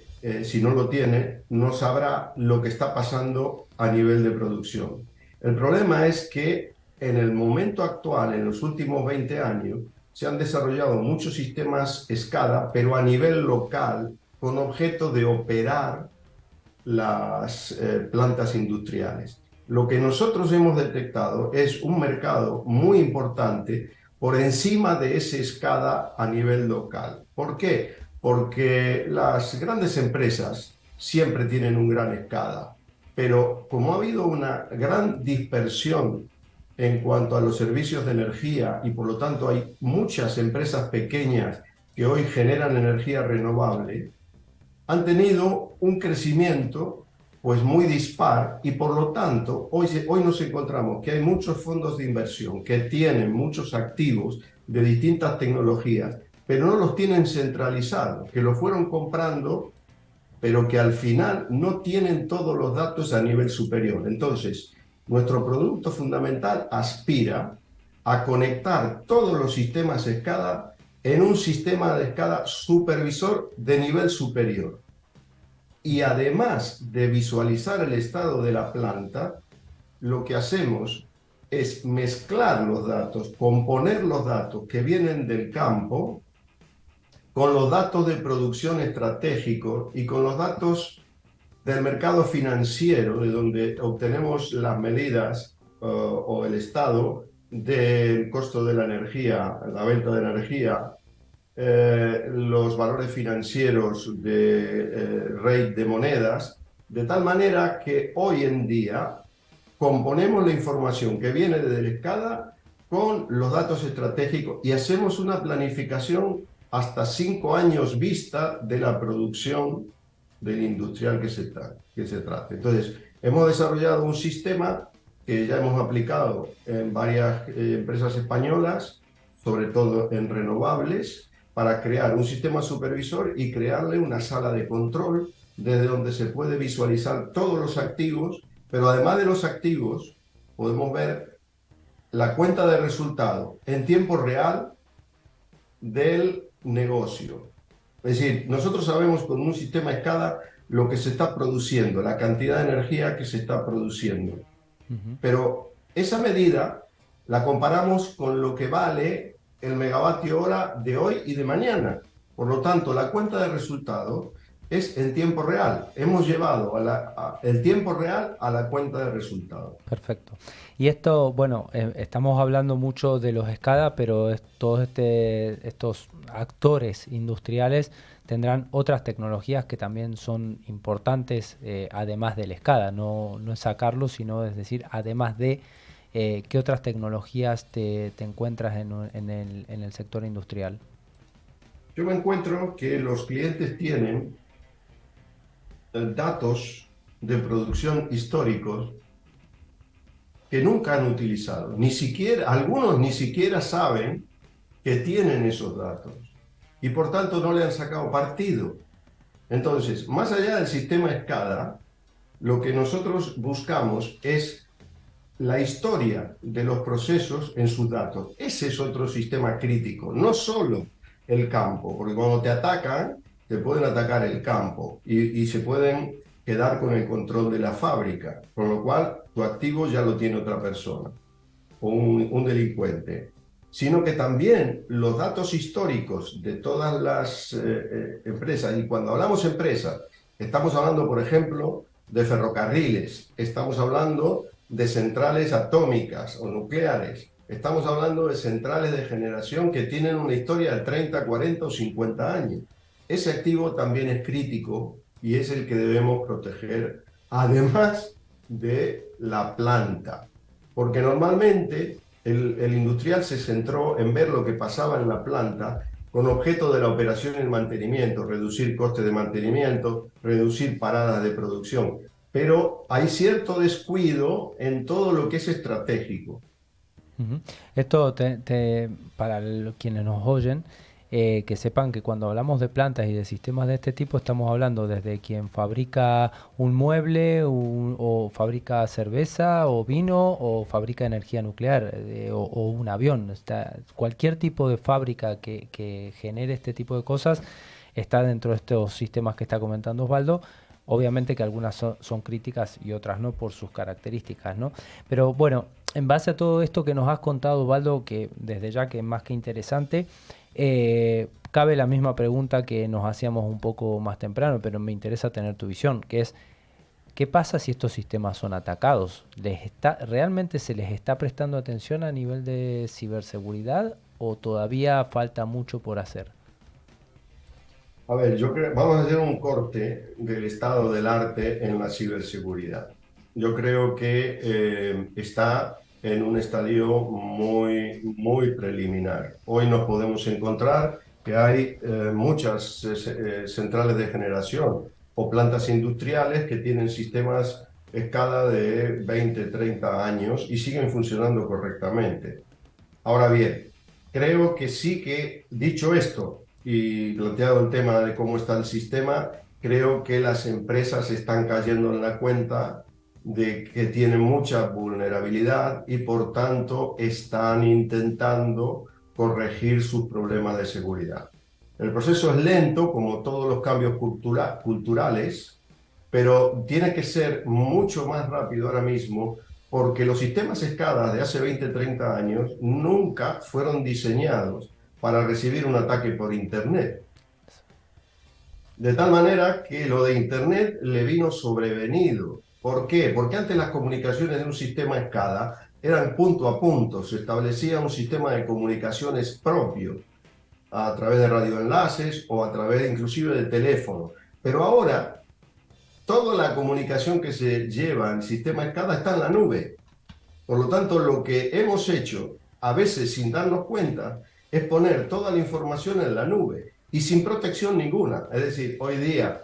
si no lo tiene, no sabrá lo que está pasando a nivel de producción. El problema es que en el momento actual, en los últimos 20 años, se han desarrollado muchos sistemas SCADA, pero a nivel local, con objeto de operar las plantas industriales. Lo que nosotros hemos detectado es un mercado muy importante por encima de ese SCADA a nivel local. ¿Por qué? Porque las grandes empresas siempre tienen un gran SCADA, pero como ha habido una gran dispersión en cuanto a los servicios de energía y por lo tanto hay muchas empresas pequeñas que hoy generan energía renovable, han tenido un crecimiento pues muy dispar y por lo tanto hoy nos encontramos que hay muchos fondos de inversión que tienen muchos activos de distintas tecnologías, pero no los tienen centralizados, que los fueron comprando, pero que al final no tienen todos los datos a nivel superior. Entonces, nuestro producto fundamental aspira a conectar todos los sistemas SCADA en un sistema de SCADA supervisor de nivel superior. Y además de visualizar el estado de la planta, lo que hacemos es mezclar los datos, componer los datos que vienen del campo con los datos de producción estratégico y con los datos del mercado financiero, de donde obtenemos las medidas o el estado del costo de la energía, la venta de energía, los valores financieros de rate de monedas, de tal manera que hoy en día componemos la información que viene desde la SCADA con los datos estratégicos y hacemos una planificación hasta 5 años vista de la producción del industrial que se trate. Entonces, hemos desarrollado un sistema que ya hemos aplicado en varias empresas españolas, sobre todo en renovables, para crear un sistema supervisor y crearle una sala de control desde donde se puede visualizar todos los activos, pero además de los activos, podemos ver la cuenta de resultado en tiempo real del negocio. Es decir, nosotros sabemos con un sistema SCADA lo que se está produciendo, la cantidad de energía que se está produciendo. Pero esa medida la comparamos con lo que vale el megavatio hora de hoy y de mañana. Por lo tanto, la cuenta de resultado es en tiempo real. Hemos llevado el tiempo real a la cuenta de resultado. Perfecto. Y esto, bueno, estamos hablando mucho de los SCADA, pero todos estos actores industriales tendrán otras tecnologías que también son importantes, además del SCADA. No es sacarlo, sino es decir, además de ¿qué otras tecnologías te encuentras en el sector industrial? Yo me encuentro que los clientes tienen datos de producción históricos que nunca han utilizado. Algunos ni siquiera saben que tienen esos datos y por tanto no le han sacado partido. Entonces, más allá del sistema SCADA, lo que nosotros buscamos es la historia de los procesos en sus datos. Ese es otro sistema crítico, no solo el campo, porque cuando te atacan, te pueden atacar el campo y se pueden quedar con el control de la fábrica, con lo cual tu activo ya lo tiene otra persona o un delincuente, sino que también los datos históricos de todas las empresas, y cuando hablamos empresas, estamos hablando, por ejemplo, de ferrocarriles, estamos hablando de centrales atómicas o nucleares, estamos hablando de centrales de generación que tienen una historia de 30, 40 o 50 años. Ese activo también es crítico y es el que debemos proteger, además de la planta, porque normalmente el industrial se centró en ver lo que pasaba en la planta con objeto de la operación y el mantenimiento, reducir costes de mantenimiento, reducir paradas de producción, pero hay cierto descuido en todo lo que es estratégico. Esto para quienes nos oyen, que sepan que cuando hablamos de plantas y de sistemas de este tipo estamos hablando desde quien fabrica un mueble o fabrica cerveza o vino o fabrica energía nuclear o un avión. Cualquier tipo de fábrica que genere este tipo de cosas está dentro de estos sistemas que está comentando Osvaldo. Obviamente que algunas son críticas y otras no por sus características, ¿no? Pero bueno, en base a todo esto que nos has contado, Osvaldo, que desde ya que es más que interesante, cabe la misma pregunta que nos hacíamos un poco más temprano, pero me interesa tener tu visión, que es, ¿qué pasa si estos sistemas son atacados? ¿Realmente se les está prestando atención a nivel de ciberseguridad o todavía falta mucho por hacer? A ver, yo creo, vamos a hacer un corte del estado del arte en la ciberseguridad. Yo creo que está en un estadio muy preliminar. Hoy nos podemos encontrar que hay muchas centrales de generación o plantas industriales que tienen sistemas SCADA de 20, 30 años y siguen funcionando correctamente. Ahora bien, creo que sí que, dicho esto, y planteado el tema de cómo está el sistema, creo que las empresas están cayendo en la cuenta de que tienen mucha vulnerabilidad y por tanto están intentando corregir sus problemas de seguridad. El proceso es lento, como todos los cambios culturales, pero tiene que ser mucho más rápido ahora mismo porque los sistemas SCADA de hace 20, 30 años nunca fueron diseñados para recibir un ataque por Internet. De tal manera que lo de Internet le vino sobrevenido. ¿Por qué? Porque antes las comunicaciones de un sistema SCADA eran punto a punto. Se establecía un sistema de comunicaciones propio a través de radioenlaces o a través inclusive de teléfono. Pero ahora toda la comunicación que se lleva en el sistema SCADA está en la nube. Por lo tanto, lo que hemos hecho, a veces sin darnos cuenta, es poner toda la información en la nube y sin protección ninguna. Es decir, hoy día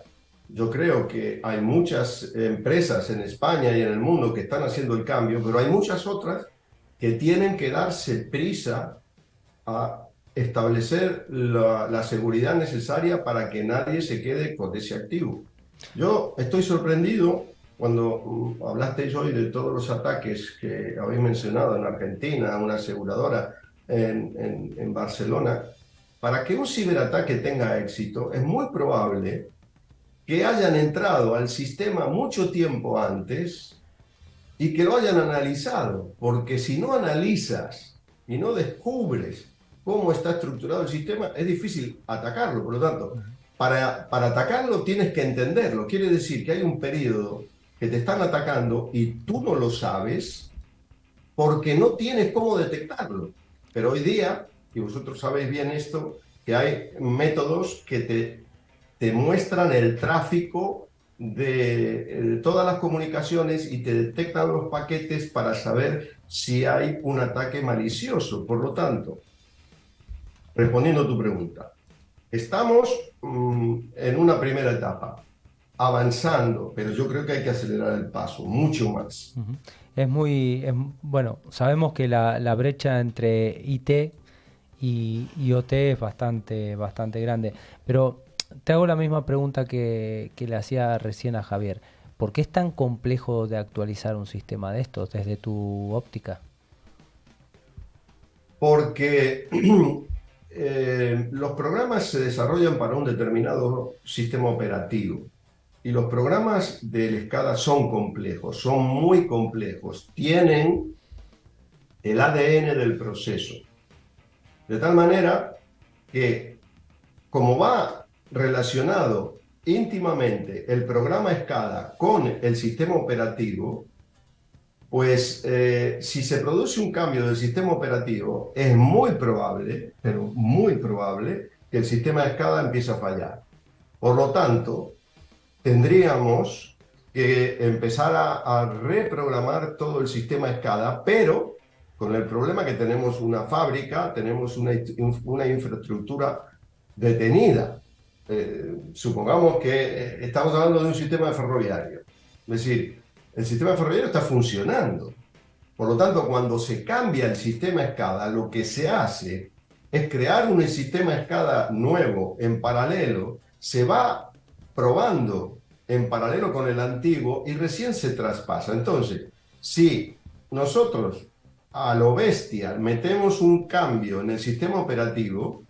yo creo que hay muchas empresas en España y en el mundo que están haciendo el cambio, pero hay muchas otras que tienen que darse prisa a establecer la seguridad necesaria para que nadie se quede con ese activo. Yo estoy sorprendido cuando hablasteis hoy de todos los ataques que habéis mencionado en Argentina, una aseguradora en Barcelona. Para que un ciberataque tenga éxito, es muy probable que hayan entrado al sistema mucho tiempo antes y que lo hayan analizado, porque si no analizas y no descubres cómo está estructurado el sistema, es difícil atacarlo. Por lo tanto, para atacarlo tienes que entenderlo. Quiere decir que hay un periodo que te están atacando y tú no lo sabes porque no tienes cómo detectarlo. Pero hoy día, y vosotros sabéis bien esto, que hay métodos que te muestran el tráfico de todas las comunicaciones y te detectan los paquetes para saber si hay un ataque malicioso. Por lo tanto, respondiendo a tu pregunta, estamos en una primera etapa, avanzando, pero yo creo que hay que acelerar el paso, mucho más. Bueno, sabemos que la brecha entre IT y OT es bastante grande, pero te hago la misma pregunta que le hacía recién a Javier. ¿Por qué es tan complejo de actualizar un sistema de estos desde tu óptica? Porque los programas se desarrollan para un determinado sistema operativo y los programas del SCADA son complejos, son muy complejos, tienen el ADN del proceso, de tal manera que como va relacionado íntimamente el programa SCADA con el sistema operativo, pues si se produce un cambio del sistema operativo, es muy probable, pero muy probable, que el sistema de SCADA empiece a fallar. Por lo tanto, tendríamos que empezar a reprogramar todo el sistema SCADA, pero con el problema que tenemos una fábrica, tenemos una infraestructura detenida. Supongamos que estamos hablando de un sistema ferroviario. Es decir, el sistema ferroviario está funcionando. Por lo tanto, cuando se cambia el sistema SCADA, lo que se hace es crear un sistema SCADA nuevo en paralelo, se va probando en paralelo con el antiguo y recién se traspasa. Entonces, si nosotros a lo bestia metemos un cambio en el sistema operativo,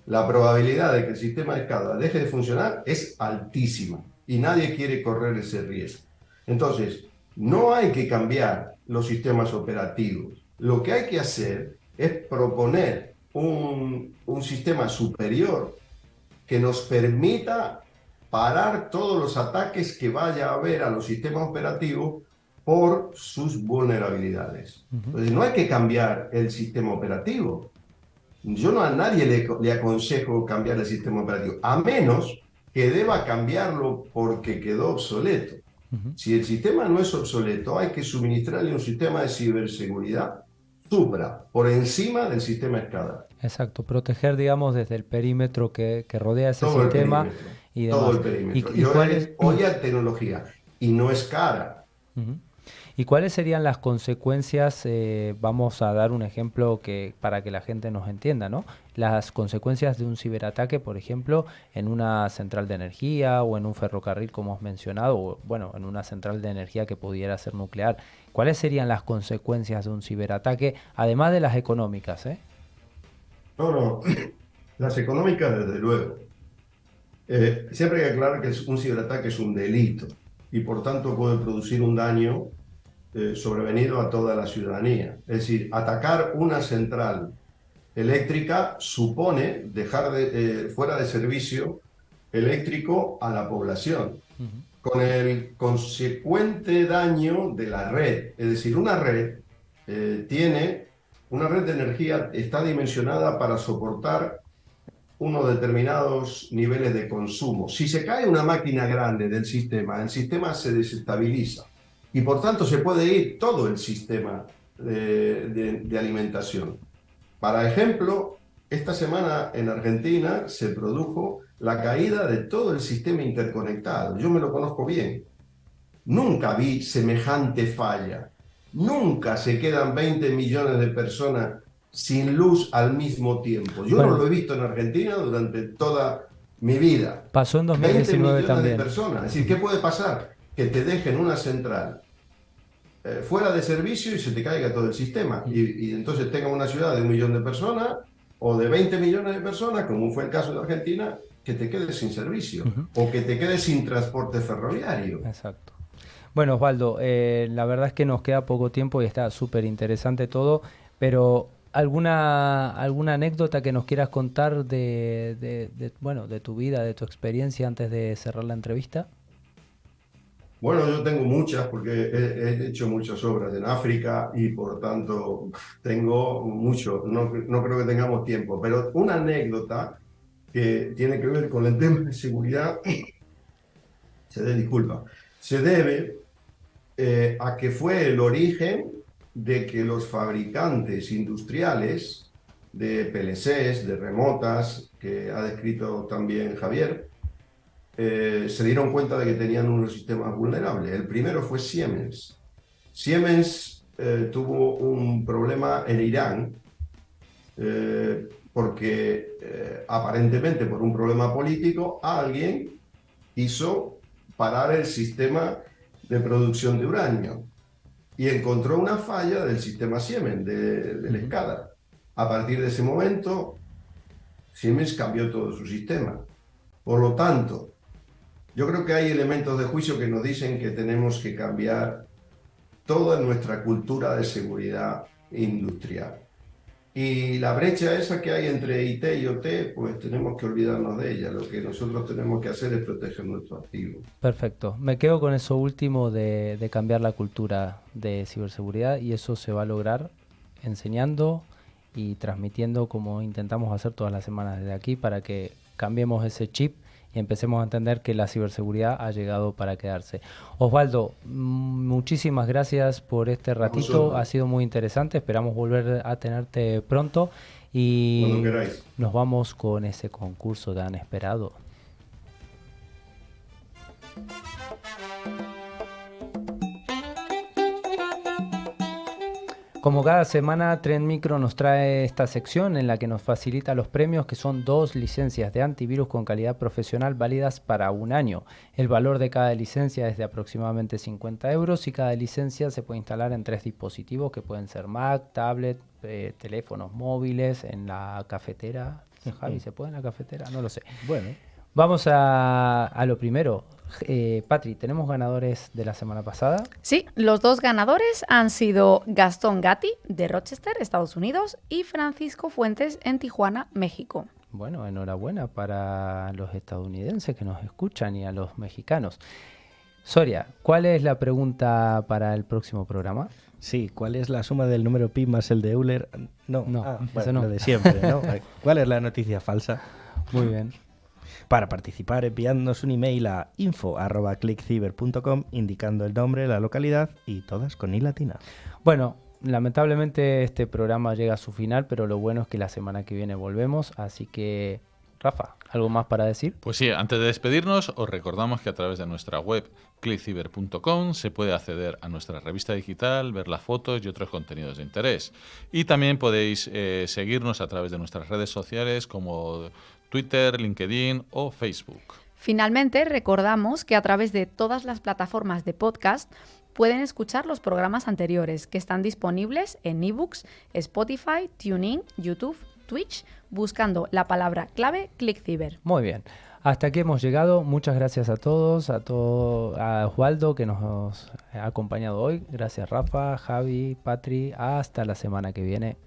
la probabilidad de que el sistema SCADA deje de funcionar es altísima y nadie quiere correr ese riesgo. Entonces, no hay que cambiar los sistemas operativos. Lo que hay que hacer es proponer un sistema superior que nos permita parar todos los ataques que vaya a haber a los sistemas operativos por sus vulnerabilidades. Entonces, no hay que cambiar el sistema operativo. Yo a nadie le aconsejo cambiar el sistema operativo, a menos que deba cambiarlo porque quedó obsoleto. Si el sistema no es obsoleto, hay que suministrarle un sistema de ciberseguridad supra, por encima del sistema SCADA. Exacto, proteger, digamos, desde el perímetro que rodea ese todo sistema y demás. Todo el perímetro. ¿Y cuál es? Hoy hay tecnología y no es cara. ¿Y cuáles serían las consecuencias? Vamos a dar un ejemplo para que la gente nos entienda, ¿no? Las consecuencias de un ciberataque, por ejemplo, en una central de energía o en un ferrocarril, como has mencionado, o bueno, en una central de energía que pudiera ser nuclear. ¿Cuáles serían las consecuencias de un ciberataque, además de las económicas? No, las económicas desde luego. Siempre hay que aclarar que un ciberataque es un delito y por tanto puede producir un daño sobrevenido a toda la ciudadanía. Es decir, atacar una central eléctrica supone dejar fuera de servicio eléctrico a la población, con el consecuente daño de la red. Es decir, una red de energía está dimensionada para soportar unos determinados niveles de consumo. Si se cae una máquina grande del sistema, el sistema se desestabiliza y por tanto se puede ir todo el sistema de alimentación. Para ejemplo, esta semana en Argentina se produjo la caída de todo el sistema interconectado. Yo me lo conozco bien. Nunca vi semejante falla. Nunca se quedan 20 millones de personas sin luz al mismo tiempo. Yo no lo he visto en Argentina durante toda mi vida. Pasó en 2019 20 millones también. de personas. Es decir, ¿qué puede pasar? Que te dejen una central fuera de servicio y se te caiga todo el sistema. Y entonces tenga una ciudad de 1 millón de personas o de 20 millones de personas, como fue el caso de Argentina, que te quedes sin servicio o que te quedes sin transporte ferroviario. Exacto. Bueno, Osvaldo, la verdad es que nos queda poco tiempo y está súper interesante todo, pero ¿alguna anécdota que nos quieras contar de tu vida, de tu experiencia antes de cerrar la entrevista? Bueno, yo tengo muchas porque he hecho muchas obras en África y por tanto tengo mucho. No creo que tengamos tiempo, pero una anécdota que tiene que ver con el tema de seguridad se debe a que fue el origen de que los fabricantes industriales de PLCs, de remotas, que ha descrito también Javier, se dieron cuenta de que tenían unos sistemas vulnerables. El primero fue Siemens. Siemens tuvo un problema en Irán porque aparentemente por un problema político alguien hizo parar el sistema de producción de uranio y encontró una falla del sistema Siemens, del SCADA. A partir de ese momento, Siemens cambió todo su sistema. Por lo tanto, yo creo que hay elementos de juicio que nos dicen que tenemos que cambiar toda nuestra cultura de seguridad industrial. Y la brecha esa que hay entre IT y OT, pues tenemos que olvidarnos de ella. Lo que nosotros tenemos que hacer es proteger nuestro activo. Perfecto. Me quedo con eso último de cambiar la cultura de ciberseguridad y eso se va a lograr enseñando y transmitiendo como intentamos hacer todas las semanas desde aquí para que cambiemos ese chip y empecemos a entender que la ciberseguridad ha llegado para quedarse. Osvaldo, muchísimas gracias por este ratito, ha sido muy interesante, esperamos volver a tenerte pronto y cuando queráis. Nos vamos con ese concurso tan esperado. Como cada semana, Trend Micro nos trae esta sección en la que nos facilita los premios, que son 2 licencias de antivirus con calidad profesional válidas para 1 año. El valor de cada licencia es de aproximadamente 50 euros y cada licencia se puede instalar en 3 dispositivos que pueden ser Mac, tablet, teléfonos móviles, en la cafetera. Javi, ¿se puede en la cafetera? No lo sé. Bueno. Vamos a lo primero. Patri, ¿tenemos ganadores de la semana pasada? Sí, los 2 ganadores han sido Gastón Gatti, de Rochester, Estados Unidos, y Francisco Fuentes, en Tijuana, México. Bueno, enhorabuena para los estadounidenses que nos escuchan y a los mexicanos. Soria, ¿cuál es la pregunta para el próximo programa? Sí, ¿cuál es la suma del número pi más el de Euler? No, eso no. Lo de siempre, ¿no? ¿Cuál es la noticia falsa? Muy bien. Para participar, enviándonos un email a info@clickciber.com indicando el nombre, la localidad y todas con i latina. Bueno, lamentablemente este programa llega a su final, pero lo bueno es que la semana que viene volvemos, así que, Rafa, ¿algo más para decir? Pues sí, antes de despedirnos, os recordamos que a través de nuestra web clickciber.com se puede acceder a nuestra revista digital, ver las fotos y otros contenidos de interés. Y también podéis seguirnos a través de nuestras redes sociales como Twitter, LinkedIn o Facebook. Finalmente, recordamos que a través de todas las plataformas de podcast pueden escuchar los programas anteriores que están disponibles en ebooks, Spotify, TuneIn, YouTube, Twitch, buscando la palabra clave ClickCiber. Muy bien. Hasta aquí hemos llegado. Muchas gracias a todos, a Osvaldo que nos ha acompañado hoy. Gracias Rafa, Javi, Patri. Hasta la semana que viene.